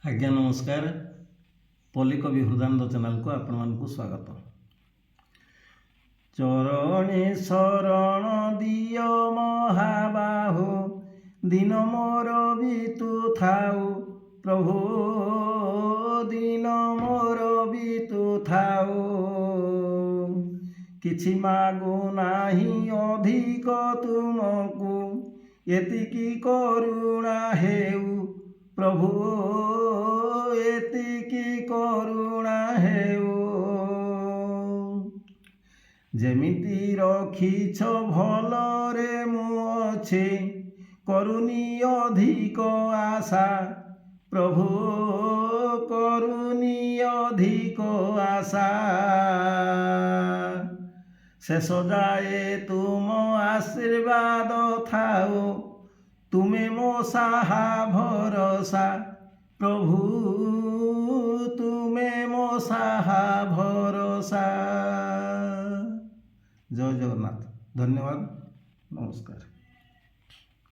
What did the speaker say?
आज्ञा नमस्कार। पल्ली कवि हृदानंद चैनल को आपण मानकु स्वागत। चरणे शरण दियो महाबाहु, दिन मोर बीतु थाउ प्रभु, दिन मोर बीतु थाउ। किछि मागु नाही अधिक तुमकु, एतिकी करुणा हेउ प्रभु, एतिकी करुणा हेउ। जेमिति रखिछ भलरे मु अछि, करुनी अधिक आशा प्रभु, करुनी अधिक आशा। शेष जाए तुम आशीर्वाद थाओ, तुमे मो साहा भरोसा प्रभु, तुमे मो साहा भरोसा। जय जगन्नाथ। धन्यवाद। नमस्कार।